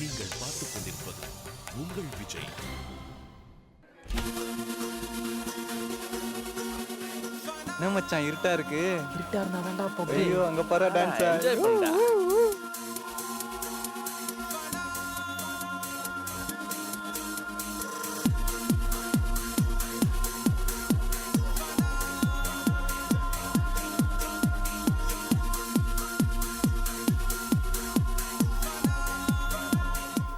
நீங்கள் பார்த்துக் கொண்டிருப்பது உங்கள் விஜய். என்ன மச்சான் இருட்டா இருக்கு? இருட்டா இருந்தா தான்டா பப்பு. ஐயோ அங்க பாரு டான்ஸ். என்ஜாய் பண்ணடா.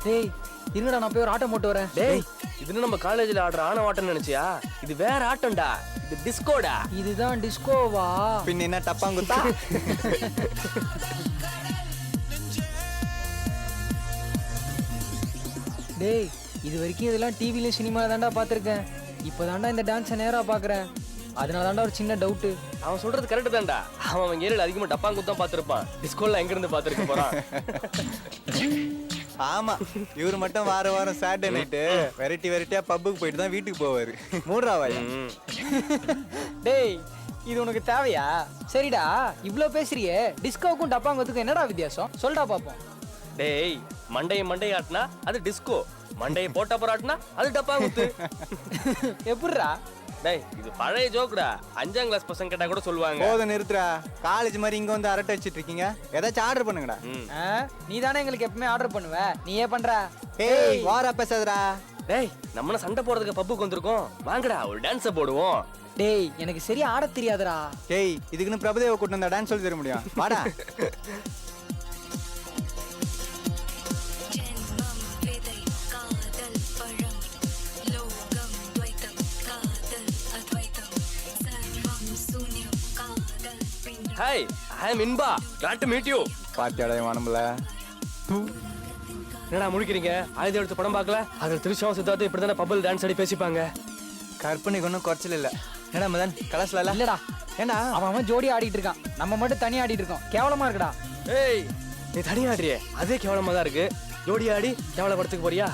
டேய் இருங்கடா, நான் போய் ஒரு ஆட்டம் போட்டு வரேன். டேய் இது நம்ம காலேஜ்ல ஆடுற ஆன ஆட்டம்னு நினைச்சியா? இது வேற ஆட்டம்டா. இது டிஸ்கோடா. இதுதான் டிஸ்கோவா? பின்ன என்ன டப்பாங்குத்தா? டேய் இது வரைக்கும் இதெல்லாம் டிவிலையும் சினிமால தான்டா பார்த்துருக்கேன். இப்போதான்டா இந்த டான்ஸை நேராக பார்க்குறேன். அதனால தான்டா ஒரு சின்ன டவுட்டு. அவன் சொல்றது கரெக்ட் தான்டா. அவன் ஏரியால அதிகமா டப்பாங்குத்தான் பார்த்திருப்பான். டிஸ்கோல எங்க இருந்து பார்த்திருக்க போறான்? ஆமா, இவரு மட்டும் வாரம் சாட்டர்டே நைட்டு வெரைட்டியா பப்புக்கு போயிட்டு தான் வீட்டுக்கு போவாரு. மூன்றாவாயா? டேய் இது உனக்கு தேவையா? சரிடா, இவ்ளோ பேசுறியே, டிஸ்கோவுக்கும் டப்பாங்கத்துக்கும் என்னடா வித்தியாசம்? சொல்டா பாப்போம். டேய் மண்டையை ஆட்டினா அது டிஸ்கோ, மண்டையை போட்ட போராட்டினா அது டப்பாங்குத்து. எப்படிடா? டேய் இது பழைய ஜோக்குடா. 5ஆம் கிளாஸ் பசங்க கேட்டா கூட சொல்லுவாங்க. போத நிறுத்துறா. காலேஜ் மாதிரி இங்க வந்து அரட்டை வச்சிட்டு இருக்கீங்க. ஏதாச்சும் ஆர்டர் பண்ணுங்கடா. நீ தானே எங்களுக்கு எப்பவுமே ஆர்டர் பண்ணுவ, நீயே பண்ற. ஏய் வாரா பேசாதடா. டேய் நம்ம சண்டை போடுறதுக்கு பப்புக்கு வந்திருக்கோம். வாங்கடா ஒரு டான்ஸ போடுவோம். டேய் எனக்கு சரியா ஆட தெரியாதுடா. டேய் இதுக்குன்னு பிரபுதேவ கூட்டு வந்தா டான்ஸ் சொல்லி தர முடியும்? வாடா. Hi, I am Inba. glad to meet you. பாத்தியாடா வானம்ல. என்னடா முழிக்கிறீங்க? ஆயுத எடுத்து படம் பார்க்கல? அதுல திருஷாவும் சித்தார்த்தும் இப்படிதானே பபல் டான்ஸ் ஆடி பேசிப்பாங்க. கற்பனைக்கு ஒன்றும் குறைச்சல் இல்ல. என்னடா மதன் கலாஸ்ல இல்லடா, ஏண்டா அவன் ஜோடி ஆடிட்டு இருக்கான், நம்ம மட்டும் தனியா ஆடிட்டு இருக்கோம். கேவலமா இருக்குடா. ஏய் நீ தனியா ஆடுறியே, அதே கேவலமா தான் இருக்கு. ஜோடி ஆடி கேவலப்படுத்துக்கு போறியா?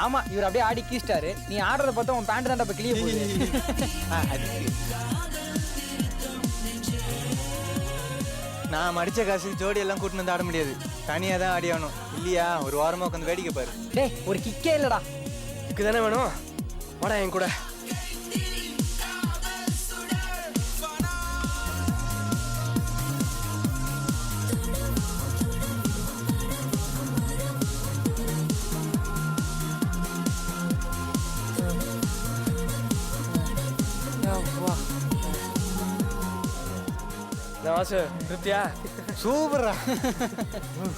ஆமா, இவர் அப்படியே ஆடி கீஸ்டாரு. நீ ஆடுறத பார்த்தா உன் பேண்ட் தான்டா இப்ப கிளிய போகுது. நான் மடிச்ச காசுக்கு ஜோடி எல்லாம் கூட்டிட்டு வந்து ஆட முடியாது. தனியா தான் ஆடி ஆகணும். இல்லையா ஒரு வாரமா உட்காந்து வேடிக்கை பாரு. டேய் ஒரு கிக்கே இல்லடா. இதுக்கு தானே வேணும். வாடா என் கூட. வாசு திருப்தியா? சூப்பரா.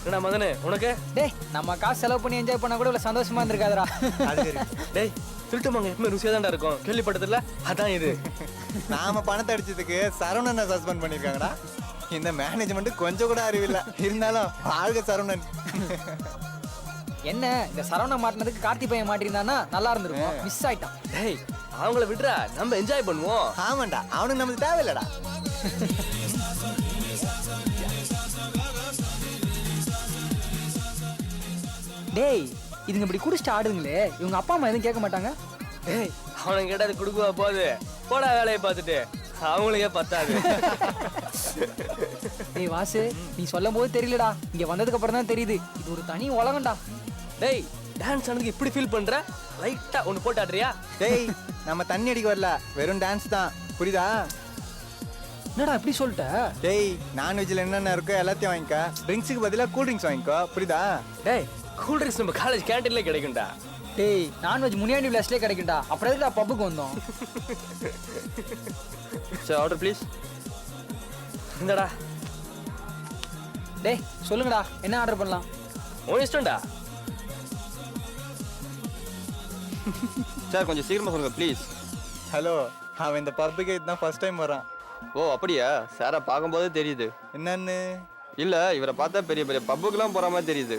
என்ன மதனு உனக்கு? டேய் நம்ம காசு செலவு பண்ணி என்ஜாய் பண்ணா கூட இவ்வளவு சந்தோஷமா இருந்திருக்காதுடா. டேய் திருட்டுமாங்க எப்பவுமே ருசியா தான்டா இருக்கும். கேள்விப்பட்டதில்ல? அதான் இது. நாம பணத்தை அடிச்சதுக்கு சரவணனை சஸ்பெண்ட் பண்ணிருக்காங்கடா. இந்த மேனேஜ்மெண்ட் கொஞ்சம் கூட அறிவில்லை. இருந்தாலும் வாழ்க சரவணன். என்ன இந்த சரவணன் மாட்டினதுக்கு கார்த்தி பையன் மாட்டிருந்தானா நல்லா இருந்திருக்கும். மிஸ் ஆயிட்டான். டேய் அவங்கள விடுறா, நம்ம என்ஜாய் பண்ணுவோம். ஆமாண்டா, அவனுக்கு நமக்கு தேவையில்லடா. டேய் இதுங்க இப்படி குடிச்சிட்டு ஆடுங்களே, இவங்க அப்பா அம்மா எதுவும் கேட்க மாட்டாங்க? டேய் அவனுக்கு கேட்டது குடுக்குவா போகுது. போடா வேலையை பார்த்துட்டு. அவங்களுக்கே பத்தாது. டேய் வாசு, நீ சொல்லும் போது தெரியலடா, இங்க வந்ததுக்கு அப்புறம் தான் தெரியுது இது ஒரு தனி உலகம்டா. டேய் டான்ஸ் ஆனதுக்கு இப்படி ஃபீல் பண்ற? லைட்டா ஒன்னு போட்டு ஆடுறியா? டேய் நம்ம தண்ணி அடிக்க வரல, வெறும் டான்ஸ் தான். புரியுதா? என்னடா இப்படி சொல்லிட்ட? டேய் நான்வெஜ்ல என்னென்ன இருக்கோ எல்லாத்தையும் வாங்கிக்க. ட்ரிங்க்ஸுக்கு பதிலாக கூல் ட்ரிங்க்ஸ் வாங்கிக்கோ. புரியுதா? டேய் கூல் ட்ரிங்க்ஸ் நம்ம காலேஜ் கேண்டீன்ல கிடைக்கும்டா. டேய் நான்வெஜ் முனியாண்டி விலாஸ்லயே கிடைக்கும்டா. அப்புறம் எதுக்குடா பப்புக்கு வந்தோம்? சரி ஆர்டர் ப்ளீஸ். இந்தடா. டேய் சொல்லுங்கடா, என்ன ஆர்டர் பண்ணலாம்? உன் இஷ்டம்டா. சார் கொஞ்சம் சீக்கிரமா சொல்லுங்க ப்ளீஸ். ஹலோ, அவன் இந்த பப்புக்கு இதுதான் ஃபர்ஸ்ட் டைம் வரான். ஓ அப்படியா? சாரை பார்க்கும்போதே தெரியுது. என்னன்னு? இல்ல இவரை பார்த்தா பெரிய பெரிய பப்புக்கெல்லாம் போற மாதிரி தெரியுது.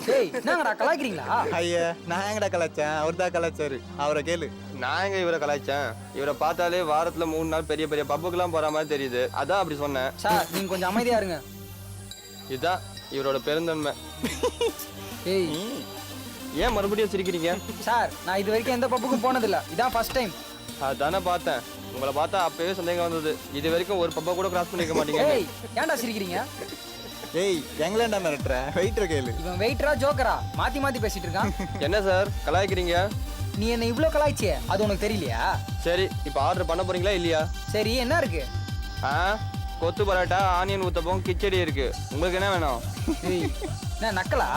டேய் என்னங்கடா கலாய்க்கிறீங்களா? ஐயா நான் எங்கடா கலாச்சேன், அவர் தான் கலாச்சாரு. அவரை கேளு. நான் எங்க இவரை கலாய்ச்சேன்? இவரை பார்த்தாலே வாரத்துல 3 நாள் பெரிய பெரிய பப்புக்கெல்லாம் போற மாதிரி தெரியுது. அதான் அப்படி சொன்னேன். சார் நீங்க கொஞ்சம் அமைதியா இருங்க. இதுதான் இவரோட பெருந்தன்மை. டேய் ஏன் மறுபடியும் சிரிக்கிறீங்க? சார் நான் இது வரைக்கும் எந்த பப்புக்கும் போனதில்ல, இதான் ஃபர்ஸ்ட் டைம். அதானே பார்த்தேன். உங்களை பார்த்தா அப்பவே சந்தேகம் வந்தது. இது வரைக்கும் ஒரு பப்பா கூட கிராஸ் பண்ணிக்க மாட்டீங்க. ஏய் ஏன்டா சிரிக்கிறீங்க? ஏய் எங்களாண்டா மிரட்டுற வெயிட்டர் கேளு. இவன் வெயிட்டரா ஜோக்கரா மாத்தி மாத்தி பேசிட்டு இருக்கான். என்ன சார் கலாய்க்கிறீங்க? நீ என்ன இவ்ளோ கலாய்ச்சியே அது உனக்கு தெரியலையா? சரி இப்போ ஆர்டர் பண்ண போறீங்களா இல்லையா? சரி என்ன இருக்கு? ஆ கொத்து பரோட்டா, ஆனியன் ஊத்தப்பம், கிச்சடி இருக்கு. உங்களுக்கு என்ன வேணும்? ஏய், என்ன நக்கலா?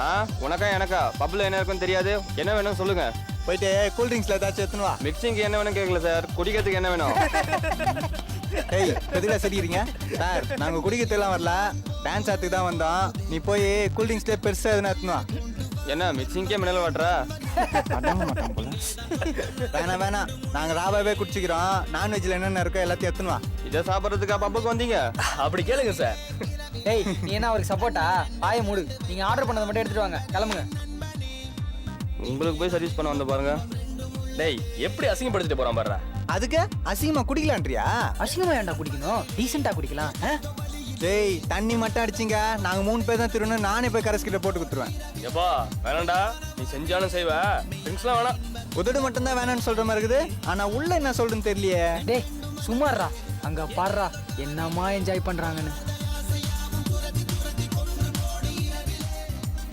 ஆ உனக்கா எனக்கா? பப்ல என்ன இருக்குன்னு தெரியாது. என்ன வேணும் சொல்லுங்க. போயிட்டு கூல் ட்ரிங்க்ஸ்ல ஏதாச்சும் எடுத்துன்னு வா. மிக்சிங்க்கு என்ன வேணும் கேட்கல சார், குடிக்கிறதுக்கு என்ன வேணும்? ஏய் எதுக்குடா சரிக்கிறீங்க சார்? நாங்க குடிக்கிறதுலாம் வரல, டான்ஸ் ஆத்துக்கு தான் வந்தோம். நீ போய் கூல் ட்ரிங்க்ஸ்ல பெருசா எதுனா எடுத்துன்னு வா. என்ன மிக்சிங்கே மினல் வாட்டரா? அடங்க மாட்டான் போல. வேணாம் வேணாம், நாங்க ராபாவே குடிச்சிக்கிறோம். நான்வெஜ்ல என்னென்ன இருக்கோ எல்லாத்தையும் எடுத்துன்னு வா. இதை சாப்பிட்றதுக்கா பப்புக்கு வந்தீங்க? அப்படி கேளுங்க சார். ஏய் நீ என்ன அவருக்கு சப்போர்ட்டா? ஆய மூடு. நீங்க ஆர்டர் பண்ணதை மட்டும் எடுத்துட்டு வாங்க, கிளம்புங்க. உங்களுக்கு போய் சர்வீஸ் பண்ண வந்த பாருங்க. டேய் எப்படி அசிங்கப்படுத்திட்டு போறான் பாருடா. அதுக்கு அசிங்கமா குடிக்கலான்றியா? அசிங்கமா ஏன்டா குடிக்கணும்? டீசெண்டா குடிக்கலாம். டேய் தண்ணி மட்டும் அடிச்சிங்க, நாங்க 3 பேர் தான் திருவணும். நானே போய் கரஸ்கிட்ட போட்டு கொடுத்துருவேன். எப்பா வேணாண்டா, நீ செஞ்சாலும் செய்வ, ட்ரிங்க்ஸ்லாம் வேணாம். உதடு மட்டும் தான் வேணாம்னு சொல்ற மாதிரி இருக்குது, ஆனா உள்ள என்ன சொல்றேன்னு தெரியலையே. டேய் சும்மாறா, அங்க பாடுறா என்னமா என்ஜாய் பண்றாங்கன்னு.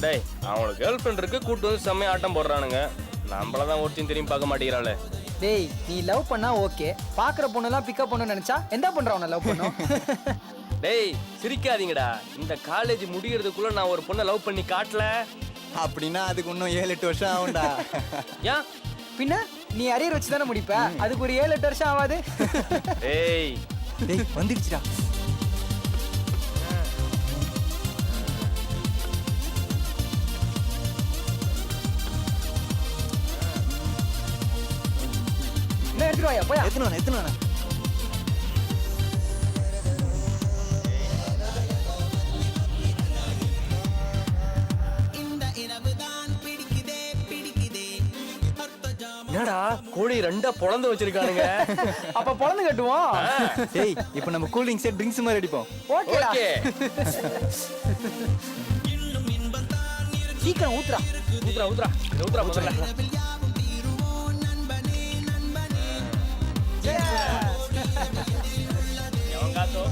டேய் அவங்களுக்கு கேர்ள் ஃப்ரெண்ட் இருக்கு, கூட்டு வந்து செம்மையா ஆட்டம் போடுறானுங்க. நம்மளதான் ஒருத்தையும் திரும்பி பார்க்க மாட்டேங்கிறாளே. டேய் நீ லவ் பண்ணா ஓகே, பாக்குற பொண்ணெல்லாம் பிக்கப் பண்ணணும்னு நினைச்சா எந்த பண்ற உன்னை லவ் பண்ணும்? டேய் சிரிக்காதீங்கடா, இந்த காலேஜ் முடியறதுக்குள்ள நான் ஒரு பொண்ணை லவ் பண்ணி காட்டல அப்படின்னா அதுக்கு இன்னும் 7-8 வருஷம் ஆகும்டா. ஏன்? பின்ன நீ அரியர் வச்சு தானே முடிப்ப, அதுக்கு ஒரு 7-8 வருஷம் ஆகாது. டேய் டேய் வந்துடுச்சுடா. என்ன எடுத்துட்டு வாயா போயா. எத்தனை வேணா என்னடா கோழி ரெண்டா பொழந்து வச்சிருக்கானுங்க. அப்ப பொழந்து கட்டுவோம். டேய் இப்போ நம்ம கூல் ட்ரிங்க்ஸ் ட்ரிங்க்ஸ் மாதிரி அடிப்போம். ஓகேடா. ஓகே சீக்கிரம் ஊத்துறா. ஊத்துறா ஊத்துறா இதை ஊத்துறா முதல்ல. எவன் காத்தோ?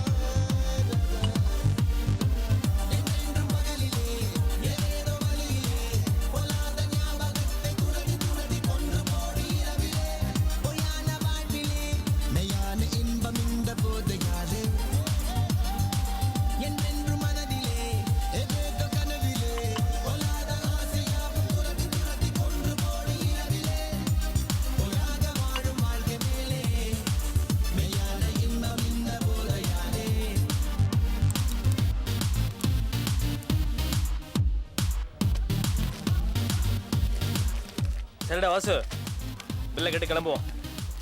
சரிடா வாசு, பில்லை கட்டி கிளம்புவோம்.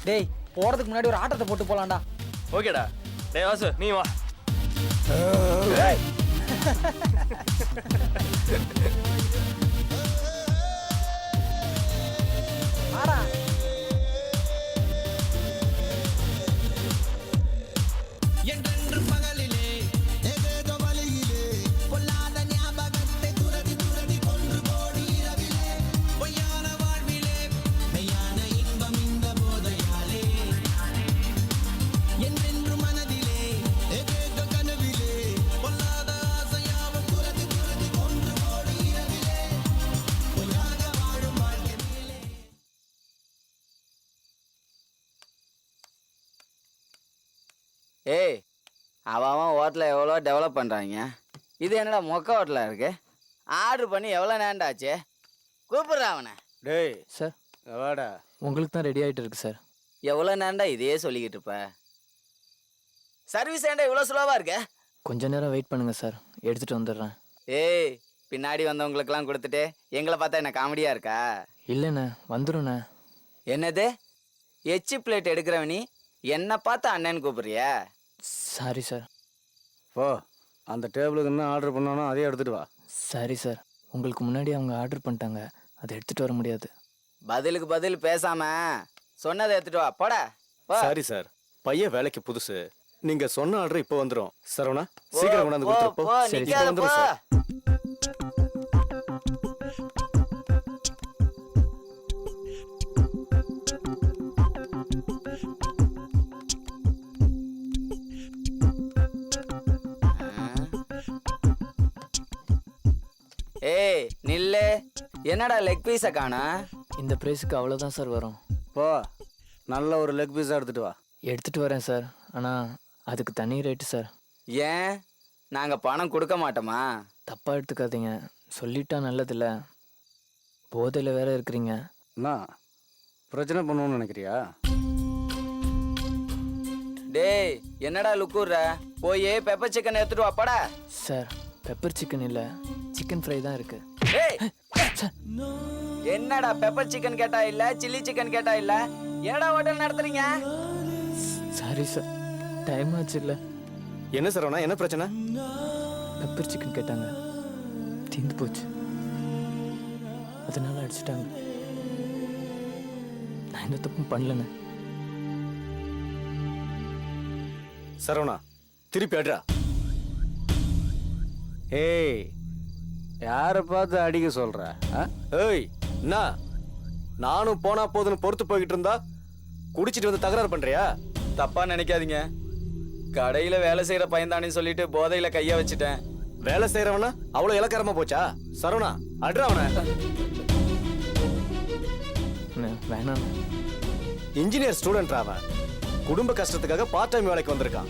டேய் போறதுக்கு முன்னாடி ஒரு ஆட்டத்தை போட்டு போலாம்டா. ஓகேடா. டேய் வாசு நீ வா. வாடா. ஏய் அவன் ஹோட்டலில் எவ்வளோ டெவலப் பண்ணுறாங்க, இது என்னடா மொக்க ஹோட்டலாக இருக்கு? ஆர்டர் பண்ணி எவ்வளோ நேரண்டாச்சு? கூப்பிட்றா அவனை. டேய் சார் வாடா. உங்களுக்கு தான் ரெடி ஆகிட்டு இருக்கு சார். எவ்வளோ நேரண்டா இதையே சொல்லிக்கிட்டு இருப்ப? சர்வீஸ் ஏன்டா இவ்வளோ ஸ்லோவாக இருக்க? கொஞ்ச நேரம் வெயிட் பண்ணுங்க சார், எடுத்துட்டு வந்துடுறேன். ஏய் பின்னாடி வந்தவங்களுக்கெல்லாம் கொடுத்துட்டு எங்களை பார்த்தா என்ன காமெடியாக இருக்கா? இல்லைண்ணே வந்துடும்ண்ணே. என்னது எச்சி பிளேட் எடுக்கிறவ நீ என்ன பார்த்து அண்ணன் கூப்பிட்றியா? Sorry sir. போ, அந்த டேபிளுக்கு என்ன ஆர்டர் பண்ணானோ அதையே எடுத்துட்டு வா. சாரி சார், உங்களுக்கு முன்னாடி அவங்க ஆர்டர் பண்ணிட்டாங்க, அதை எடுத்துட்டு வர முடியாது. பதிலுக்கு பதில் பேசாம சொன்னதை எடுத்துட்டு வா, போடா போ. சரி சார், பையன் வேலைக்கு புதுசு, நீங்க சொன்ன ஆர்டர் இப்போ வந்துடும். சரவணா சீக்கிரம் கொண்டாந்து கொடுத்துருப்போம். சரி இப்போ வந்துடும் சார். நில்லு. என்னடா லெக் பீஸை காணா? இந்த ப்ரைஸுக்கு அவ்வளோதான் சார் வரும். போ நல்ல ஒரு லெக் பீஸாக எடுத்துட்டு வா. எடுத்துகிட்டு வரேன் சார், ஆனால் அதுக்கு தனி ரேட்டு சார். ஏன் நாங்கள் பணம் கொடுக்க மாட்டோமா? தப்பாக எடுத்துக்காதீங்க, சொல்லிட்டா நல்லதில்ல. போதையில் வேற இருக்கிறீங்க. என்ன பிரச்சனை பண்ணுவோன்னு நினைக்கிறியா? டேய் என்னடா லுக்குற? போய் பெப்பர் சிக்கன் எடுத்துட்டு வாப்பாடா. சார் பெப்பர் சிக்கன் இல்லை, சிக்கன் ஃப்ரை தான் இருக்கு. டேய் என்னடா பெப்பர் சிக்கன் கேட்டா இல்ல, சில்லி சிக்கன் கேட்டா இல்ல, என்னடா ஹோட்டல் நடத்துறீங்க? சாரி சார், டைம் ஆச்சு இல்லை. என்ன சரவணா, என்ன பிரச்சனை? பெப்பர் சிக்கன் கேட்டாங்க, தீந்து போச்சு, அதனால அடிச்சிட்டாங்க. நான் எந்த தப்பும் பண்ணலண்ணே. சரவணா திருப்பி அட்ரா. ஏய் யாரை பார்த்து அடிக்க சொல்ற? ஏய் என்ன நானும் போனா போதுன்னு பொறுத்து போய்கிட்டு இருந்தா குடிச்சிட்டு வந்து தகராறு பண்றியா? தப்பா நினைக்காதீங்க, கடையில வேலை செய்யற பையன்தானே சொல்லிட்டு போதையில கைய வச்சுட்டேன். வேலை செய்யறவனா அவ்வளவு இலக்காரமா போச்சா? சரவணா அட்ரா அவன. வேணாம், இன்ஜினியர் ஸ்டூடெண்ட் அவன், குடும்ப கஷ்டத்துக்காக பார்ட் டைம் வேலைக்கு வந்திருக்கான்.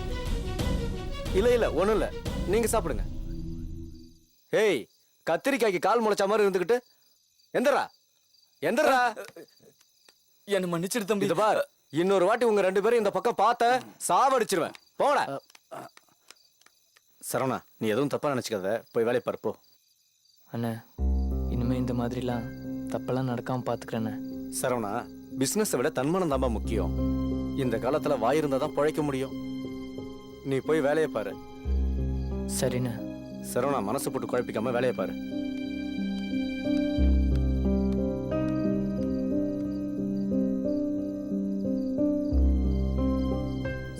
இல்ல இல்ல ஒண்ணும் இல்ல, நீங்க சாப்பிடுங்க. ஏய் கத்திரிக்காய்க்கு கால் முளைச்ச மாதிரி இருந்துகிட்டு எந்தரா எந்தரா? என்ன மன்னிச்சிடு தம்பி. இது பார், இன்னொரு வாட்டி உங்க ரெண்டு பேரும் இந்த பக்கம் பார்த்த சாவடிச்சிருவேன். போடா. சரவணா நீ எதுவும் தப்பா நினைச்சுக்காத, போய் வேலையை பாரு போ. அண்ணே இனிமே இந்த மாதிரிலாம் தப்பெல்லாம் நடக்காம பார்த்துக்கிறேண்ணே. சரவணா பிசினஸை விட தன்மானம் தான்பா முக்கியம். இந்த காலத்துல வாய் இருந்தா தான் பிழைக்க முடியும். நீ போய் வேலையை பாரு. சரிண்ணே. சரவணா மனசு போட்டு குழப்பிக்காம வேலையை பாரு.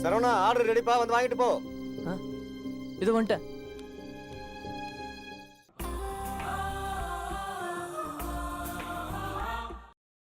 சரவணா ஆர்டர் ரெடிப்பா, வந்து வாங்கிட்டு போ. இது வந்துட்டேன்.